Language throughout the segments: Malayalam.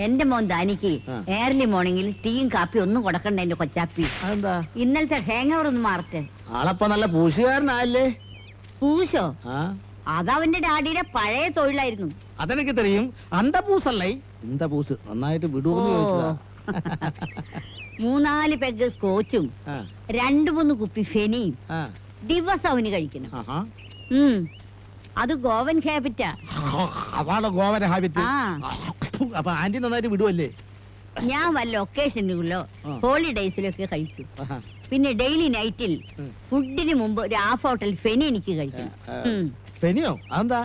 എന്റെ മോൻ ദാനിക്ക് ഏർലി മോർണിംഗിൽ ടീയും കാപ്പി ഒന്നും കൊടുക്കണ്ട എന്റെ കൊച്ചാപ്പി. ഇന്നലത്തെ ഹാങ് ഓവർ ഒന്ന് മാറട്ടെ. ആളപ്പ നല്ല പൂശുകാരനല്ലേ? പൂശോ? അതവന്റെ ഡാഡിയുടെ പഴയ തൊഴിലായിരുന്നു. അതെനിക്ക് തെരിയും. അന്തപൂസല്ലേ? പൂസ് നന്നായിട്ട് വിടുവെന്ന് ചോദിച്ചതാ. 3-4 പെഗ് സ്കോച്ചും 2-3 കുപ്പി ഫെനിയും ദിവസം അവന് കഴിക്കണം. അത് ഗോവൻ ഹാബിറ്റാ. അതാണ് ഗോവൻ ഹാബിറ്റ്. അപ്പൊ ആന്റി നന്നായിട്ട് വിടുവല്ലേ? ഞാൻ വല്ല ഒക്കേഷനുകളിലോ ഹോളിഡേയ്സിലൊക്കെ കഴിക്കും. പിന്നെ ഡെയിലി നൈറ്റിൽ ഫുഡിന് മുമ്പ് ഒരു ഹാഫ് ഹോട്ടൽ ഫെനി എനിക്ക് കഴിക്കണം. ഫെനിയോ? അതെന്താ?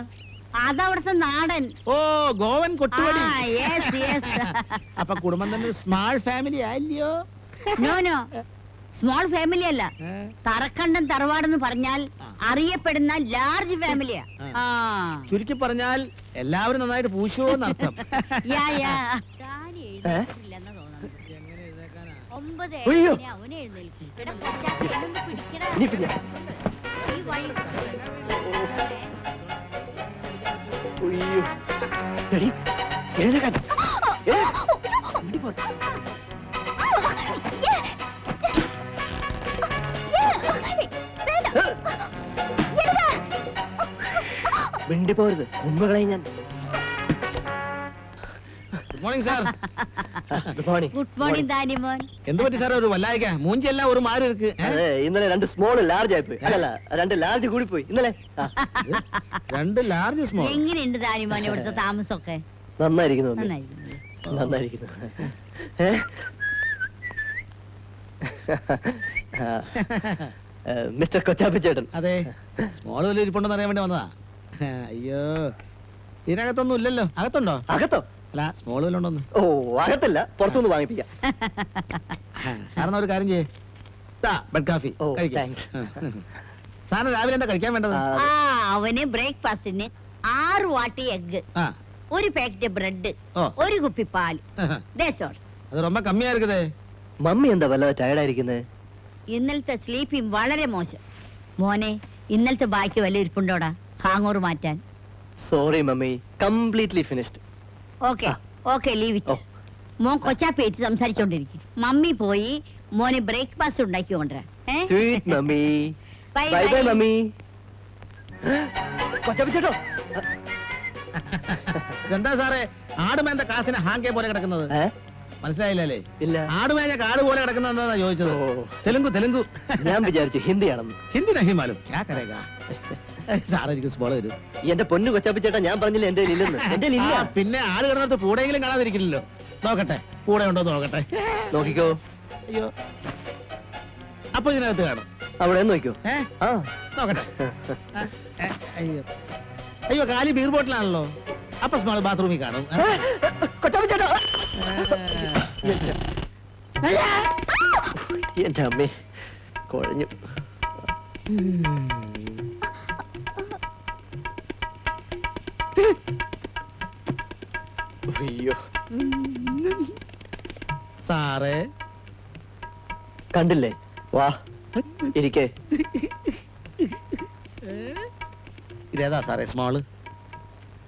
അതവിടുത്തെ നാടൻ. ഓ, ഗോവൻ കൊട്ടുപടി. അപ്പൊ കുടുംബം തന്നെ സ്മാൾ ഫാമിലി ആയില്ലയോ? നോ നോ, സ്മോൾ ഫാമിലി അല്ല. തറക്കണ്ടൻ തറവാടെന്ന് പറഞ്ഞാൽ അറിയപ്പെടുന്ന ലാർജ് ഫാമിലിയാ. ചുരുക്കി പറഞ്ഞാൽ എല്ലാവരും നന്നായിട്ട് പൂശുവോന്നർത്ഥം. അവനെ എഴുന്നേൽക്കും. മിണ്ടി പോരുത്, കുമ്പകളെ ഞാൻ. Good morning sir. Good morning. Good morning ദാനിമോൻ. എന്ത് പറ്റി സാർ? ഒരു വല്ലായിക്ക മൂഞ്ചെല്ലാം ഒരു മാറി ഇருக்கு. ഇന്നലെ 2 സ്മോൾ ലാർജ് ആയിപ്പോയി. അല്ലല്ല, 2 ലാർജ് കൂടി പോയി ഇന്നലെ. 2 ലാർജ് സ്മോൾ. എങ്ങനെയുണ്ട് ദാനിമോൻ ഇവിടുത്തെ താമസമൊക്കെ? നന്നായിരിക്കുന്നു. മിസ്റ്റർ കൊച്ചാപ്പി ചേട്ടൻ. അതെ, സ്മോൾ വലിയ ഇരിപ്പുണ്ടെന്ന് അറിയാൻ വേണ്ടി വന്നതാ. അയ്യോ, ഇതിനകത്തൊന്നും ഇല്ലല്ലോ. അകത്തുണ്ടോ? അകത്തോ? അല്ല, സ്മോൾ വല്ല ഉണ്ടോന്ന്. ഓ, അകത്തല്ല, പുറത്തുനിന്ന് വാങ്ങിപ്പിക്കാം. സാറിന് ഒരു കാര്യം ചെയ്യേ, ബെഡ് കാഫി സാറിന് രാവിലെ എന്താ കഴിക്കാൻ വേണ്ടത്? അവന് ബ്രേക്ക്ഫാസ്റ്റിന് 6 വാട്ടി എഗ്, 1 പാക്കറ്റ് ബ്രെഡ്, 1 കുപ്പി പാൽ. അത് ரொம்ப കമ്മിയാ ഇരിക്കുതേ. മമ്മി എന്താ വല്ലാതെ ടയർഡായിരിക്കുന്നത്? ഇന്നലത്തെ സ്ലീപ്പിംഗ് വളരെ മോശം. മോനെ, ഇന്നലത്തെ ബാക്കി വല്ല ഇരിപ്പുണ്ടോടാ ഹാങ് ഓവർ മാറ്റാൻ? Sorry mummy, completely finished. Okay, leave it. മോൻ കൊച്ചാപ്പേച്ച് സംസാരിച്ചോണ്ടിരിക്കും. മമ്മി പോയി മോനെ ബ്രേക്ക്ഫാസ്റ്റ് ഉണ്ടാക്കി കൊണ്ടുവരാം. Sweet mummy. Bye bye mummy. കൊച്ചാപ്പി ചേട്ടോ, എന്താ സാറേ ആടുമേന്ത കാസിന് ഹാങ്കെ പോലെ കിടക്കുന്നത്? മനസ്സിലായില്ലേ? ഇല്ല. ആടുമേഞ്ഞ കാട് പോലെ കിടക്കുന്ന ചോദിച്ചത്. തെലുങ്കു. ഞാൻ വിചാരിച്ചു ഹിന്ദിയാണെന്ന്. ഹിന്ദി നഹിമാലും സാറേ എനിക്ക് സ്മോൾ തരും. എന്റെ പൊന്നു കൊച്ചാപ്പി ചേട്ടാ, ഞാൻ പറഞ്ഞില്ല എന്റെ ഇല്ലെന്ന്. എന്റെ ഇല്ല. പിന്നെ ആട് കിടന്നിട്ട് പൂടെയെങ്കിലും കാണാതിരിക്കില്ലല്ലോ. നോക്കട്ടെ, പൂടെ ഉണ്ടോ നോക്കട്ടെ. നോക്കിക്കോ. അയ്യോ, അപ്പൊ ഇതിനകത്ത് കാണും. അവിടെ നോക്കിക്കോ. നോക്കട്ടെ. അയ്യോ, കാലി ബീർ ബോട്ടിലാണല്ലോ. അപ്പൊ സ്മോൾ ബാത്റൂമിൽ കാണും. കൊച്ചാപ്പി ചേട്ടാ, എന്റെ അമ്മേ, കുഴഞ്ഞു. അയ്യോ, സാറേ കണ്ടില്ലേ? വാ ഇരിക്കേ. ഇതേതാ സാറേ സ്മോള്?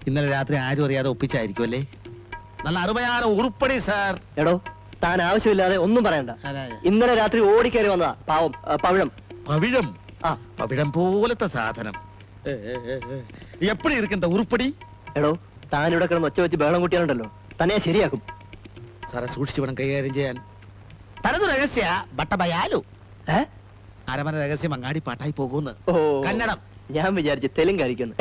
ഇന്നലെ രാത്രി ആരും അറിയാതെ ഒപ്പിച്ചായിരിക്കും അല്ലേ? നല്ല അറുപയാറ് ഉറുപ്പടി സാർ. എടോ, താൻ ആവശ്യമില്ലാതെ ഒന്നും പറയണ്ട. ഇന്നലെ രാത്രി ഓടിക്കയറി വന്നതാ പാവം പവിഴം. പവിഴം പോലത്തെ സാധനം. എപ്പടി ഇരിക്കണ്ട ഉറുപ്പടി. എടോ, താൻ ഇവിടെ കിടന്ന് ഒച്ച വെച്ച് ബഹളം കൂട്ടിയാലുണ്ടല്ലോ, തന്നെ ശരിയാക്കും. സാറെ സൂക്ഷിച്ചു വേണം കൈകാര്യം ചെയ്യാൻ. തനതു രഹസ്യ ബട്ടബയാലു. അരമന രഹസ്യം അങ്ങാടി പാട്ടായി പോകുന്നു. കന്നഡം. ഞാൻ വിചാരിച്ച് തെലുങ്കായിരിക്കുന്നു.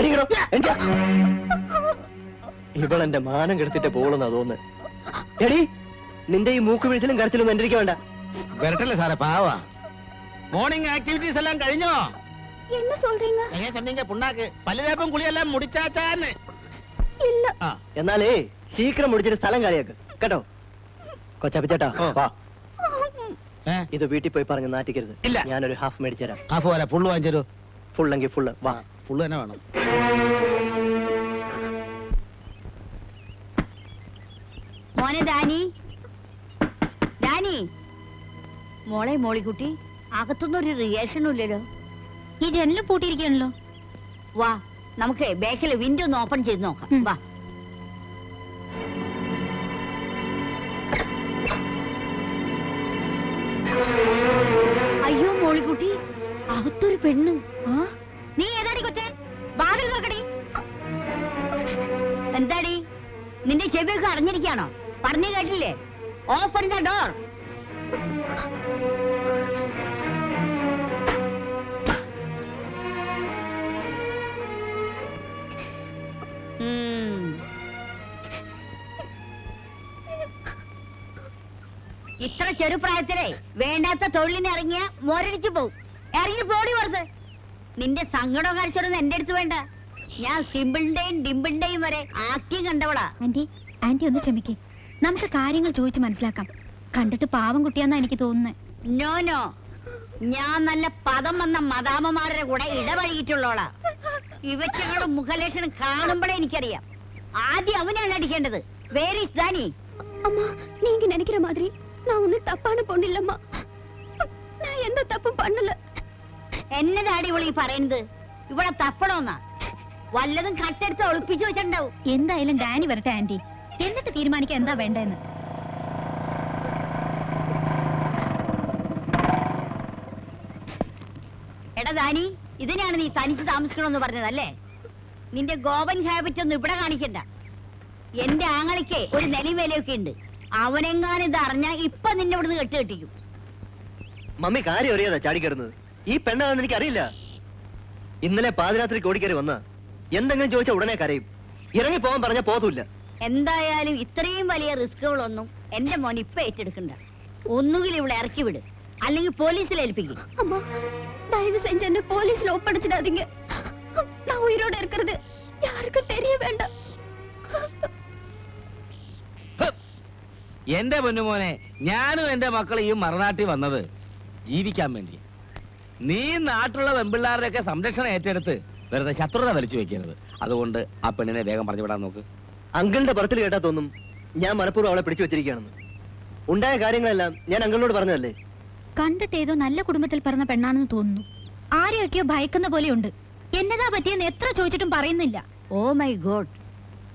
ഇവളെന്റെ മാനം കെടുത്തിട്ട് പോകുന്ന തോന്നുന്നു. എടി, നിന്റെ ഈ മൂക്ക് വീഴ്ചലും കരച്ചിലൊന്നും എന്റെ വേണ്ട. വരട്ടല്ലേ സാറേ, പാവാ. മോർണിംഗ് ആക്ടിവിറ്റീസ് എല്ലാം കഴിഞ്ഞോ? என்ன சொல்றீங்க? എങ്ങനെ சொன்னீங்க? പുണ്ണാക്ക് പല്ലുതേപ്പും കുളിയെല്ലാം മുടിച്ചാച്ചാന്ന്. ഇല്ല. എന്നാലേ ശീഘ്രം മുടിച്ചിട്ട് സ്ഥലം കാലിയാക്ക് കേട്ടോ. കൊച്ചാപ്പി ചേട്ടാ, വാ. ഇത് വീട്ടിൽ പോയി പറഞ്ഞ് നാട്ടിക്കരുത്. ഇല്ല, ഞാനൊരു ഹാഫ് മേടിച്ചു തരാം. ഹാഫ് പോലെ ഫുള്ള് വാങ്ങിച്ചു. ഫുള്ളെങ്കിൽ ഫുള്ള്. വാ, ഫുള്ള് തന്നെ വേണം. മോനെ ദാനി, മോളെ മോളിക്കുട്ടി, അകത്തൊന്നും ഒരു റിയാക്ഷനും ഇല്ലല്ലോ. ഈ ജനല് പൂട്ടിയിരിക്കണല്ലോ. വാ, നമുക്ക് ബാക്കിലെ വിൻഡോ ഒന്ന് ഓപ്പൺ ചെയ്ത് നോക്കാം. വാ. കുട്ടി അകത്തൊരു പെണ്ണ്. നീ ഏതാടി കൊച്ചേ? വാതിൽ തുറക്കടി. എന്താടി നിന്റെ ചെവിയൊക്കെ അടഞ്ഞിരിക്കാണോ? പറഞ്ഞു കേട്ടില്ലേ? Open the door. ഇത്ര ചെറുപ്രായത്തിലെ വേണ്ടാത്ത തൊഴിലിന് ഇറങ്ങിയ മോരടിച്ചു പോവും. ഇറങ്ങി പോടി പുറത്ത്. നിന്റെ സങ്കടം കാണിച്ചൊന്നും എന്റെ അടുത്ത് വേണ്ട. ഞാൻ സിമ്പിളിന്റെയും ഡിമ്പിളിന്റെയും വരെ ആക്കി കണ്ടവളാ. ആന്റി ഒന്ന് ക്ഷമിക്കേ, നമുക്ക് കാര്യങ്ങൾ ചോദിച്ചു മനസ്സിലാക്കാം. കണ്ടിട്ട് പാവം കുട്ടിയാന്നാ എനിക്ക് തോന്നുന്നത്. നോ നോ, ഞാൻ നല്ല പദം വന്ന മദാമ്മമാരുടെ കൂടെ ഇടപഴകിയിട്ടുള്ളോളാ. ഇവറ്റകളുടെ മുഖലക്ഷണം കാണുമ്പോഴേ എനിക്കറിയാം. ആദ്യം അവനാണ് അടിക്കേണ്ടത്. Where is Dani? அம்மா, நீங்க நினைக்கிற மாதிரி நான் ஒண்ணு தப்பான பொண்ணு இல்லம்மா. நான் எந்த தப்பும் பண்ணல. എന്നതാടി ഇവളീ പറയുന്നത്? ഇവിടെ തപ്പണോന്നാ? വല്ലതും കട്ടെടുത്ത് ഒളിപ്പിച്ചു വെച്ചിട്ടുണ്ടാവും. എന്തായാലും ഡാനി വരട്ടെ ആന്റി, എന്നിട്ട് തീരുമാനിക്കാൻ എന്താ വേണ്ടെന്ന്. എടാ ദാനി, ഇതിനാണ് നീ തനിച്ച് താമസിക്കണമെന്ന് പറഞ്ഞതല്ലേ? നിന്റെ ഗോപൻ ഹാബിറ്റ് ഒന്നും ഇവിടെ കാണിക്കണ്ട. എന്റെ ആങ്ങളിക്ക് ഒരു നെലിവേലയൊക്കെ ഉണ്ട്. അവനെങ്ങാനും ഇത് അറിഞ്ഞാ ഇപ്പൊ നിന്നെ ഇവിടുന്ന് കെട്ടിക്കും. മമ്മി കാര്യം അറിയാതാ ചാടിക്കയറുന്നത്. ഈ പെണ്ണാണെന്ന് എനിക്ക് അറിയില്ല. ഇന്നലെ പാതിരാത്രിക്ക് ഓടിക്കയറി വന്ന എന്തെങ്കിലും ചോദിച്ചാൽ ഉടനെ കരയും. ഇറങ്ങി പോകാൻ പറഞ്ഞ പോതൂല്ല. എന്തായാലും ഇത്രയും വലിയ റിസ്കുകളൊന്നും എന്റെ മോൻ ഇപ്പൊ ഏറ്റെടുക്കണ്ട. ഒന്നുകിൽ ഇവിടെ ഇറക്കി വിട്, അല്ലെങ്കിൽ പോലീസിൽ ഏൽപ്പിക്കും. அம்மா, தயவு செஞ்சு என்ன போலீஸ்ல ஒப்படைச்சிடாதீங்க. நான் உயிரோட இருக்கிறது யாருக்கும் தெரிய வேண்டாம். എന്റെ പൊന്നുമോനെ, ഞാനും എന്റെ മക്കളെയും മറുനാട്ടിൽ വന്നത് ജീവിക്കാൻ വേണ്ടി. നീ നാട്ടിലുള്ള വെമ്പിള്ളാരുടെയൊക്കെ സംരക്ഷണം ഏറ്റെടുത്ത് വെറുതെ ശത്രുത വലിച്ചു വെക്കരുത്. അതുകൊണ്ട് ആ പെണ്ണിനെ വേഗം പറഞ്ഞു വിടാൻ നോക്ക്. അങ്കിളിന്റെ പറത്തിൽ കേട്ടാ തോന്നും ഞാൻ മനഃപൂർവ്വം അവളെ പിടിച്ചു വെച്ചിരിക്കുകയാണെന്ന്. ഉണ്ടായ കാര്യങ്ങളെല്ലാം ഞാൻ അങ്കിളിനോട് പറഞ്ഞതല്ലേ. കണ്ടിട്ട് ഏതോ നല്ല കുടുംബത്തിൽ പിറന്ന പെണ്ണാണെന്ന് തോന്നുന്നു. ആരെയൊക്കെയോ ഭയക്കുന്ന പോലെയുണ്ട്. എന്നതാ പറ്റിയെന്ന് എത്ര ചോദിച്ചിട്ടും പറയുന്നില്ല. ഓ മൈ ഗോഡ്,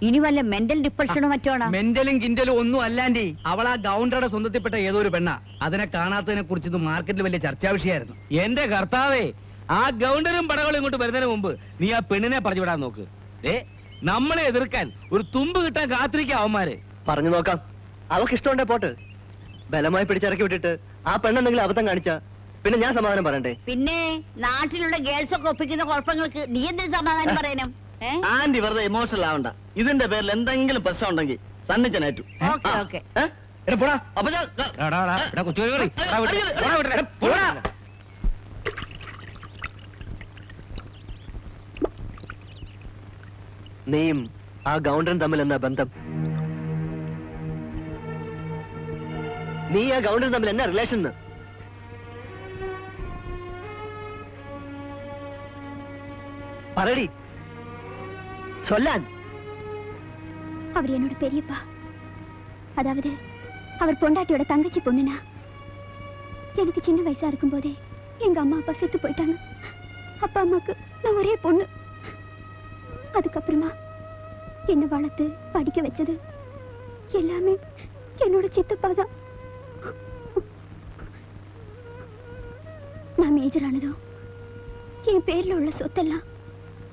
ഇനി വല്ല മെന്റൽ ഡിപ്രഷനോ മറ്റോണോ? മെന്റലും കിന്റലും ഒന്നും അല്ലാണ്ടി അവൾ ആ ഗൗണ്ടറുടെ സ്വന്തത്തിൽപ്പെട്ട ഏതോ ഒരു പെണ്ണ. അതിനെ കാണാത്തതിനെ കുറിച്ച് മാർക്കറ്റിൽ വലിയ ചർച്ചാ വിഷയമായിരുന്നു. എന്റെ കർത്താവേ, ആ ഗൗണ്ടറും പടകളും ഇങ്ങോട്ട് വരുന്നതിന് മുമ്പ് നീ ആ പെണ്ണിനെ പറഞ്ഞു വിടാൻ നോക്ക്. നമ്മളെ എതിർക്കാൻ ഒരു തുമ്പ് കിട്ടാൻ കാത്തിരിക്കുക അവന്മാര്. പറഞ്ഞു നോക്കാം. അവൾക്ക് ഇഷ്ടമുണ്ടേ പോട്ട്. ബലമായി പിടിച്ചിറക്കി വിട്ടിട്ട് ആ പെണ്ണെന്തെങ്കിലും അബദ്ധം കാണിച്ചാ പിന്നെ ഞാൻ സമാധാനം പറയണ്ടേ? പിന്നെ നാട്ടിലുള്ള ഗേൾസ് ഒക്കെ ഒപ്പിക്കുന്ന കുഴപ്പങ്ങൾക്ക് നീ എന്തിനു സമാധാനം പറയണം? ആന്റി വെറുതെ ഇമോഷണൽ ആവണ്ട. ഇതിന്റെ പേരിൽ എന്തെങ്കിലും പ്രശ്നം ഉണ്ടെങ്കിൽ സന്നിച്ചനേറ്റു. Okay okay. അപ്പൊ നീയും ആ ഗൗണ്ടറും തമ്മിൽ എന്നാ ബന്ധം? നീ ആ ഗൗണ്ടറും തമ്മിൽ എന്നാ റിലേഷൻ? പറയടി, சொல்லான். அவர் என்னோட பெரியப்பா. அதாவது அவர் பொண்டாட்டியோட தங்கச்சி பொண்ணுனா. எனக்கு சின்ன வயசா இருக்கும் போதே எங்க அம்மா அப்பா செத்து போயிட்டாங்க. அப்பா அம்மாக்கு நான் ஒரே பொண்ணு. அதுக்கப்புறமா என்ன வளர்த்து படிக்க வச்சது எல்லாமே என்னோட சித்தப்பா தான். நான் மேஜர் ஆனதும் என் பேர்ல உள்ள சொத்தெல்லாம்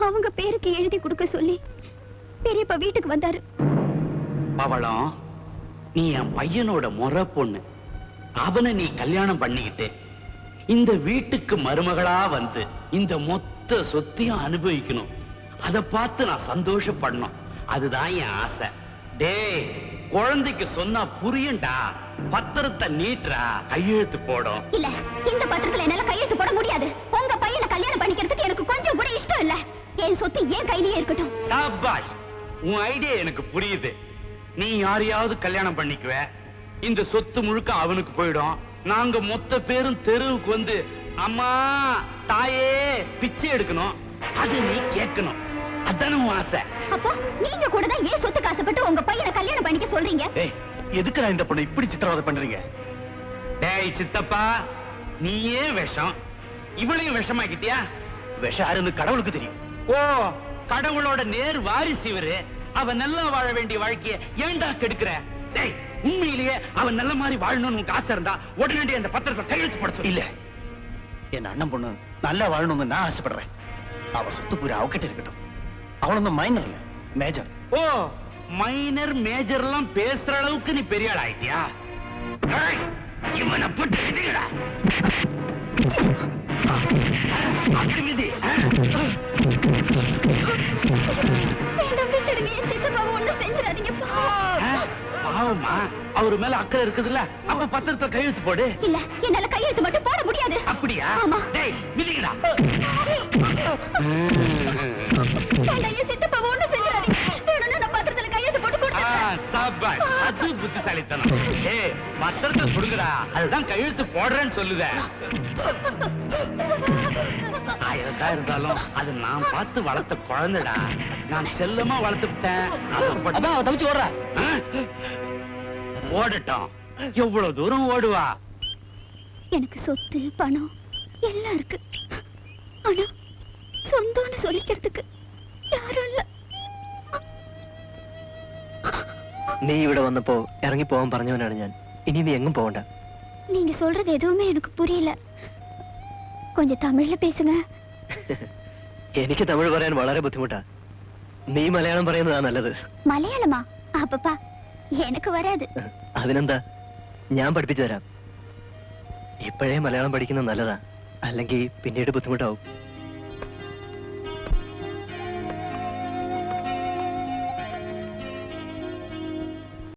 அவங்க பேருக்கு எழுதி கொடுக்க சொல்லி பெரியப்பா வீட்டுக்கு வந்தாரு. பவளம், நீ என் பையனோட முறை பொண்ணு. அவனை நீ கல்யாணம் பண்ணிக்கிட்டு இந்த வீட்டுக்கு மருமகளா வந்து இந்த மொத்த சொத்தையும் அனுபவிக்கணும். அதை பார்த்து நான் சந்தோஷப்படணும். அதுதான் என் ஆசை. டேய், குழந்தைக்கு சொன்னா புரியும்டா. பத்திரத்தை நீட்டுறா, கையெழுத்து போடும். இல்ல, இந்த பத்திரத்துல என்னால கையெழுத்து போட முடியாது. உங்க பையனை கல்யாணம் பண்ணிக்கிறதுக்கு எனக்கு கொஞ்சம் கூட இஷ்டம் இல்ல. என் சொத்து ஏன் கையிலேயே இருக்கட்டும். சாபாஷ், உன் ஐடியா எனக்கு புரியுது. நீ யாரையாவது கல்யாணம் பண்ணிக்குவ, இந்த சொத்து முழுக்க அவனுக்கு போயிடும். நாங்க மொத்த பேரும் தெருவுக்கு வந்து அம்மா தாயே பிச்சை எடுக்கணும். அது நீ கேட்கணும். அதான உன் ஆசை. அப்போ நீங்க கூட தான் ஏன் சொத்துக்கு ஆசைப்பட்டு உங்க பையனை கல்யாணம் பண்ணிக்க சொல்றீங்க? எதுக்குடா இந்த பொண்ணு இப்படி சித்திரவதை பண்றீங்க? டேய் சித்தப்பா, நீயே விஷம், இவளையும் விஷமாக்கிட்டியா? விஷம் யாருன்னு கடவுளுக்கு தெரியும். ஓ, கடவுளோட நேர் வாரிசு இவரு. அவன் நல்லா வாழ வேண்டிய வாழ்க்கைய ஏன்டா கெடுக்கிற? டேய், உண்மையிலேயே அவன் நல்ல மாதிரி வாழணும்னு உனக்கு ஆசை இருந்தா உடனடி அந்த பத்திரத்தை கையெழுத்து போட சொல்லு. இல்ல, என் அண்ணன் பொண்ணு நல்லா வாழணும்னு நான் ஆசைப்படுறேன். அவ சொத்து பூரா அவகிட்ட இருக்கட்டும். அவளொன்னும் மைனர் இல்ல, மேஜர். ஓ, மைனர் மேஜர் எல்லாம் பேசுற அளவுக்கு நீ பெரிய ஆள் ஆயிட்டியா? ஏய், இவனை போட்டு இடிங்கடா. அப்படி மிதி. வேண்டாம், விட்டுடுங்க. என் சித்தப்பாவை ஒண்ணும் செஞ்சிடாதீங்கப்பா. பாவமா, அவரு மேல அக்கறை இருக்குதுல்ல, அப்ப பத்திரத்தை கையெழுத்து போடு. இல்ல, என்னால கையெழுத்து மட்டும் போட முடியாது. அப்படியா? ஆமா. டேய், மிதிங்கடா. வேண்டாம், என் சித்தப்பாவை ஒண்ணும் செஞ்சிடாதீங்க. வேணும்னா நான் பத்திரத்துல கையெழுத்து போட்டு கொடுத்துறேன். சாபாஷ், அது புத்திசாலித்தனம். ஏய், பத்திரத்தை கொடுங்கடா, அதுதான் கையெழுத்து போடுறேன்னு சொல்லுதேன். ஆயிரத்தா இருந்தாலும் அது நான் பார்த்து வளர்த்த குழந்தைடா. நான் செல்லமா வளர்த்துட்டேன். தவிச்சு ஓடுறா. ஓடட்டும், எவ்வளவு தூரம் ஓடுவா? எனக்கு சொத்து பணம் எல்லாம் இருக்கு. ஆனா சொந்தம்னு சொல்லிக்கிறதுக்கு யாரும் இல்ல. നീ ഇവിടെ വന്നപ്പോ ഇറങ്ങി പോവാൻ പറഞ്ഞവനാണ് ഞാൻ. ഇനി നീ എങ്ങും പോകണ്ട. நீங்க சொல்றது எதுவுமே எனக்கு புரியல. கொஞ்சம் தமிழ்ல பேசுங்க. എനിക്ക് തമിഴ് പറയാൻ വളരെ ബുദ്ധിമുട്ടാ. നീ മലയാളം പറയുന്നതാ നല്ലത്. மலையாளமா? அப்பப்பா எனக்கு வராது. അതിനെന്താ, ഞാൻ പഠിപ്പിച്ചു തരാം. ഇപ്പോഴേ മലയാളം പഠിക്കുന്നത് നല്ലതാ, അല്ലെങ്കിൽ പിന്നീട് ബുദ്ധിമുട്ടാവും.